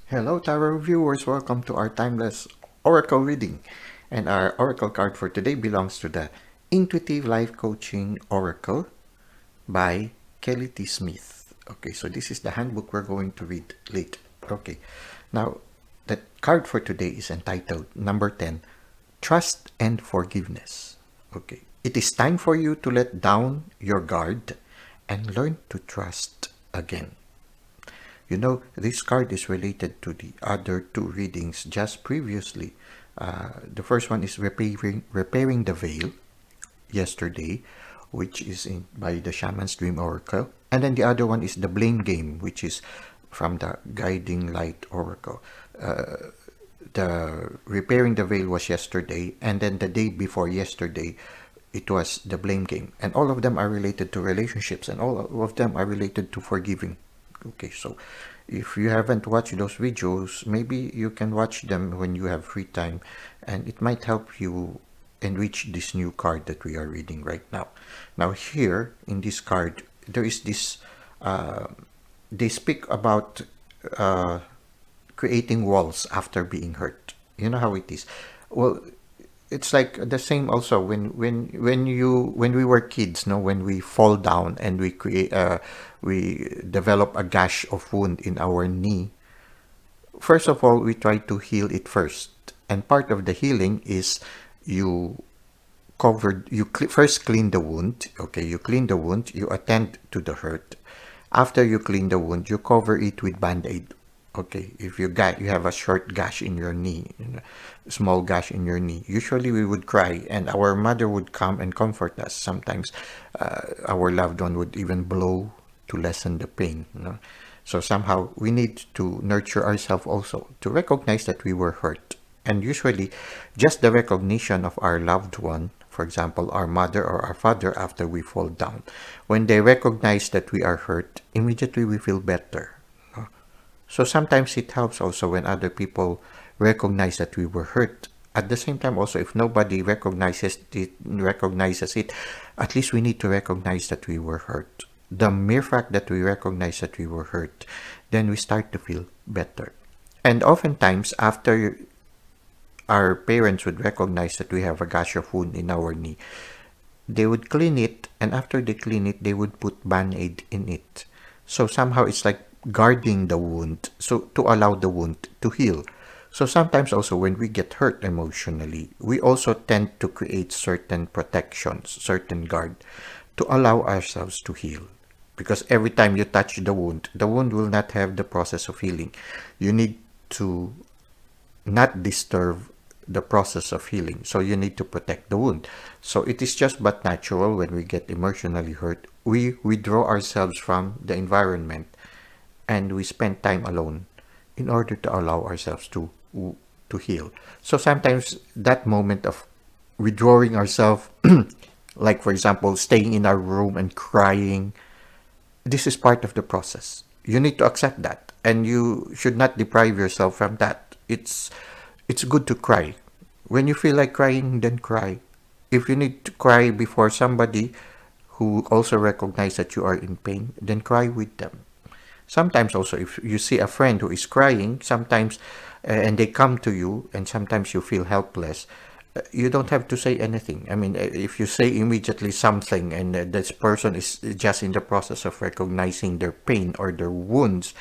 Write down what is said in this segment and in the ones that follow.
Hello, tarot viewers. Welcome to our timeless oracle reading. And our oracle card for today belongs to the Intuitive Life Coaching Oracle by Kelly T. Smith. Okay, so this is the handbook we're going to read later. Okay, now the card for today is entitled number 10, Trust and Forgiveness. Okay, it is time for you to let down your guard and learn to trust again. You know, this card is related to the other two readings just previously. The first one is repairing the veil yesterday, which is by the Shaman's Dream Oracle. And then the other one is the blame game, which is from the Guiding Light Oracle. The repairing the veil was yesterday, and then the day before yesterday, it was the blame game. And all of them are related to relationships, and all of them are related to forgiving. Okay, so if you haven't watched those videos, maybe you can watch them when you have free time, and it might help you enrich this new card that we are reading right now. Now here in this card, there is this, they speak about uh, creating walls after being hurt. You know how it is. Well, it's like the same also when we were kids, no, when we fall down and we develop a gash of wound in our knee. First of all, we try to heal it first, and part of the healing is you first clean the wound. Okay, you clean the wound, you attend to the hurt. After you clean the wound, you cover it with band-aid. Okay, if you have a short gash in your knee, small gash in your knee, usually we would cry, and our mother would come and comfort us. Sometimes our loved one would even blow to lessen the pain. So somehow we need to nurture ourselves also to recognize that we were hurt. And usually, just the recognition of our loved one, for example, our mother or our father, after we fall down, when they recognize that we are hurt, immediately we feel better. So sometimes it helps also when other people recognize that we were hurt. At the same time, also, if nobody recognizes it, at least we need to recognize that we were hurt. The mere fact that we recognize that we were hurt, then we start to feel better. And oftentimes, after our parents would recognize that we have a gash of wound in our knee, they would clean it, and after they clean it, they would put band-aid in it. So somehow it's like guarding the wound, so to allow the wound to heal. So sometimes also when we get hurt emotionally, we also tend to create certain protections, certain guard to allow ourselves to heal. Because every time you touch the wound will not have the process of healing. You need to not disturb the process of healing. So you need to protect the wound. So it is just but natural when we get emotionally hurt, we withdraw ourselves from the environment and we spend time alone in order to allow ourselves to heal. So sometimes that moment of withdrawing ourselves, like for example, staying in our room and crying, this is part of the process. You need to accept that, and you should not deprive yourself from that. It's good to cry. When you feel like crying, then cry. If you need to cry before somebody who also recognize that you are in pain, then cry with them. Sometimes also, if you see a friend who is crying, sometimes, and they come to you, and sometimes you feel helpless, you don't have to say anything. I mean, if you say immediately something and this person is just in the process of recognizing their pain or their wounds,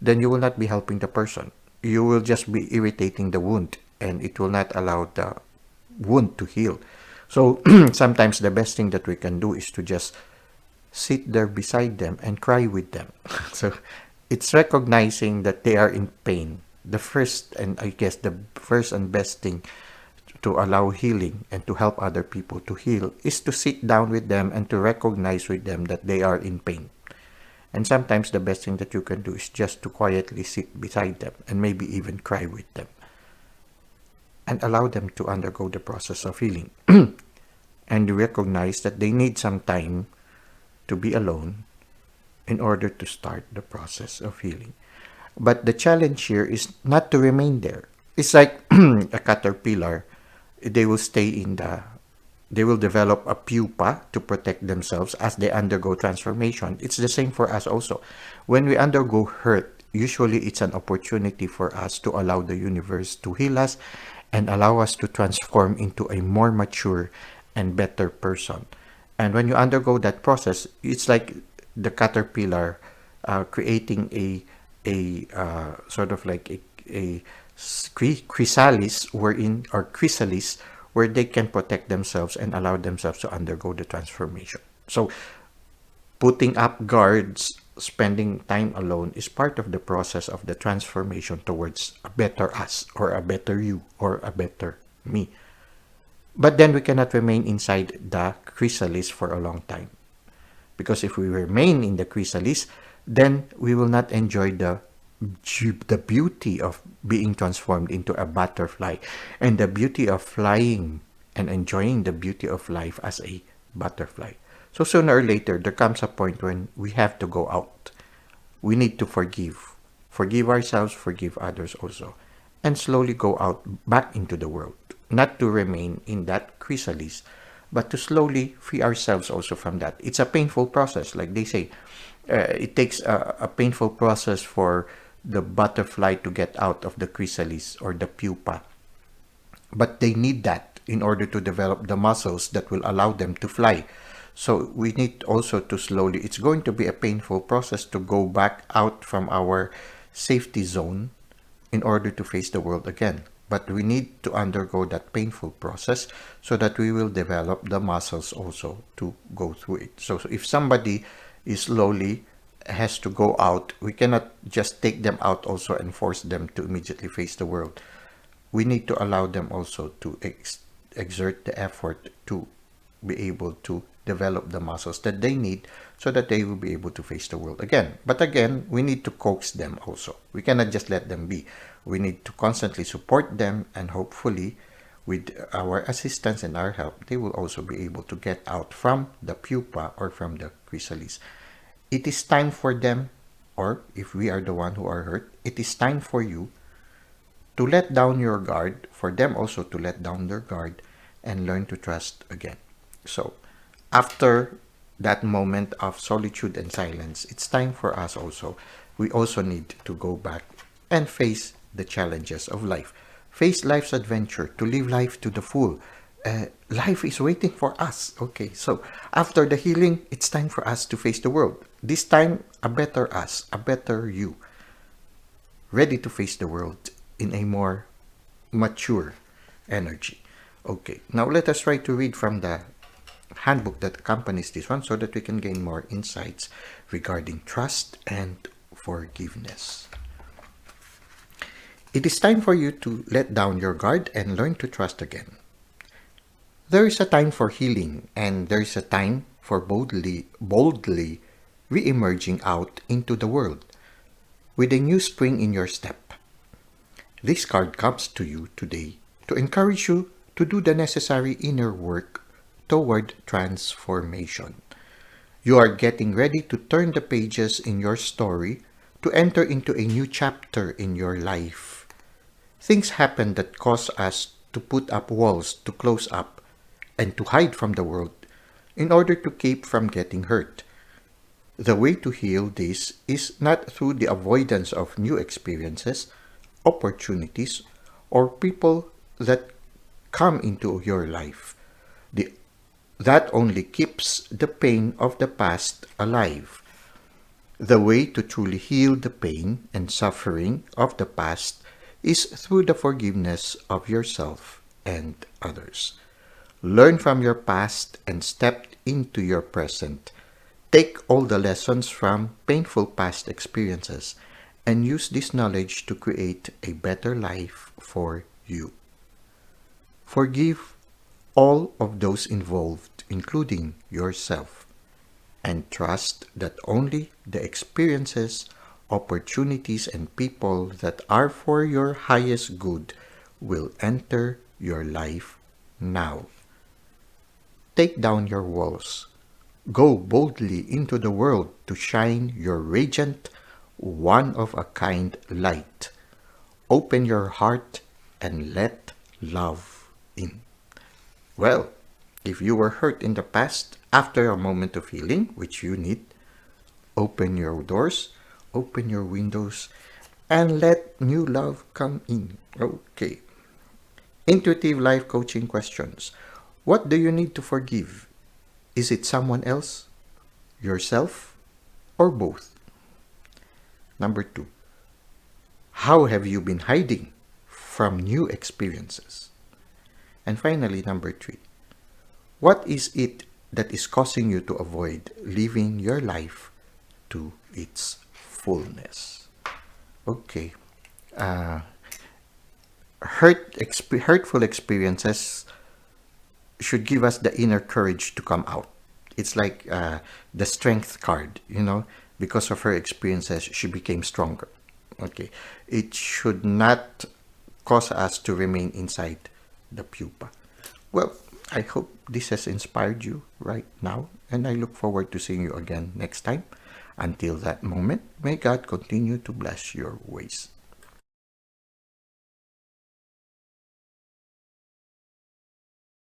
then you will not be helping the person. You will just be irritating the wound, and it will not allow the wound to heal. So sometimes the best thing that we can do is to just sit there beside them and cry with them. So it's recognizing that they are in pain. The first, and I guess the first and best thing to allow healing and to help other people to heal is to sit down with them and to recognize with them that they are in pain. And sometimes the best thing that you can do is just to quietly sit beside them and maybe even cry with them and allow them to undergo the process of healing and recognize that they need some time to be alone in order to start the process of healing. But the challenge here is not to remain there. It's like a caterpillar. They will stay in they will develop a pupa to protect themselves as they undergo transformation. It's the same for us also. When we undergo hurt, usually it's an opportunity for us to allow the universe to heal us and allow us to transform into a more mature and better person. And when you undergo that process, it's like the caterpillar creating a sort of like a chrysalis wherein or chrysalis where they can protect themselves and allow themselves to undergo the transformation. So putting up guards, spending time alone is part of the process of the transformation towards a better us or a better you or a better me. But then we cannot remain inside the chrysalis for a long time. Because if we remain in the chrysalis, then we will not enjoy the beauty of being transformed into a butterfly and the beauty of flying and enjoying the beauty of life as a butterfly. So sooner or later, there comes a point when we have to go out. We need to forgive. Forgive ourselves, forgive others also. And slowly go out back into the world. Not to remain in that chrysalis, but to slowly free ourselves also from that. It's a painful process, like they say. It takes a painful process for the butterfly to get out of the chrysalis or the pupa. But they need that in order to develop the muscles that will allow them to fly. So we need also to slowly, it's going to be a painful process to go back out from our safety zone in order to face the world again. But we need to undergo that painful process so that we will develop the muscles also to go through it. So if somebody is slowly has to go out, we cannot just take them out also and force them to immediately face the world. We need to allow them also to exert the effort to be able to develop the muscles that they need so that they will be able to face the world again. But again, we need to coax them also. We cannot just let them be. We need to constantly support them, and hopefully with our assistance and our help, they will also be able to get out from the pupa or from the chrysalis. It is time for them, or if we are the one who are hurt, it is time for you to let down your guard, for them also to let down their guard and learn to trust again. So after that moment of solitude and silence, it's time for us also. We also need to go back and face the challenges of life. Face life's adventure, to live life to the full. Life is waiting for us. Okay, so after the healing, it's time for us to face the world. This time, a better us, a better you. Ready to face the world in a more mature energy. Okay, now let us try to read from the handbook that accompanies this one so that we can gain more insights regarding trust and forgiveness. It is time for you to let down your guard and learn to trust again. There is a time for healing, and there is a time for boldly re-emerging out into the world with a new spring in your step. This card comes to you today to encourage you to do the necessary inner work toward transformation. You are getting ready to turn the pages in your story to enter into a new chapter in your life. Things happen that cause us to put up walls, to close up, and to hide from the world in order to keep from getting hurt. The way to heal this is not through the avoidance of new experiences, opportunities, or people that come into your life. That only keeps the pain of the past alive. The way to truly heal the pain and suffering of the past is through the forgiveness of yourself and others. Learn from your past and step into your present. Take all the lessons from painful past experiences and use this knowledge to create a better life for you. Forgive all of those involved, including yourself, and trust that only the experiences, opportunities, and people that are for your highest good will enter your life now. Take down your walls. Go boldly into the world to shine your radiant, one-of-a-kind light. Open your heart and let love in. Well, if you were hurt in the past, after a moment of healing, which you need, open your doors, Open your windows and let new love come in. Okay. Intuitive life coaching questions. What do you need to forgive? Is it someone else, yourself, or both? Number two, how have you been hiding from new experiences? And finally, number three, what is it that is causing you to avoid living your life to its fullness? Okay. Uh, hurtful experiences should give us the inner courage to come out. It's like the strength card, because of her experiences, she became stronger. Okay. It should not cause us to remain inside the pupa. Well, I hope this has inspired you right now, and I look forward to seeing you again next time. Until that moment, may God continue to bless your ways.